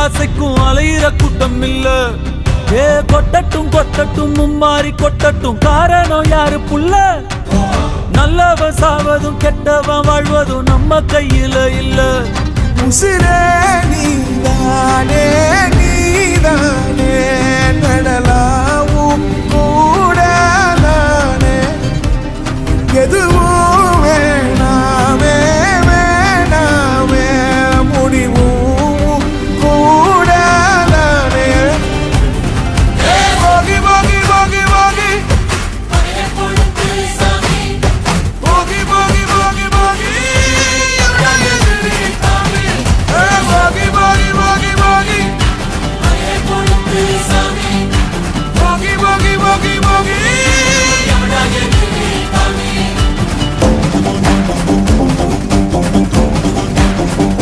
ஆசைக்கும் அலையிற கூட்டம் இல்ல. ஏ கொட்டட்டும் கொட்டட்டும் மும்மாறி கொட்டட்டும், காரணம் யாரு புள்ள? நல்லவன் சாவதும் கெட்டவன் வாழ்வதும் நம்ம கையில இல்ல. உசிரே நீதானே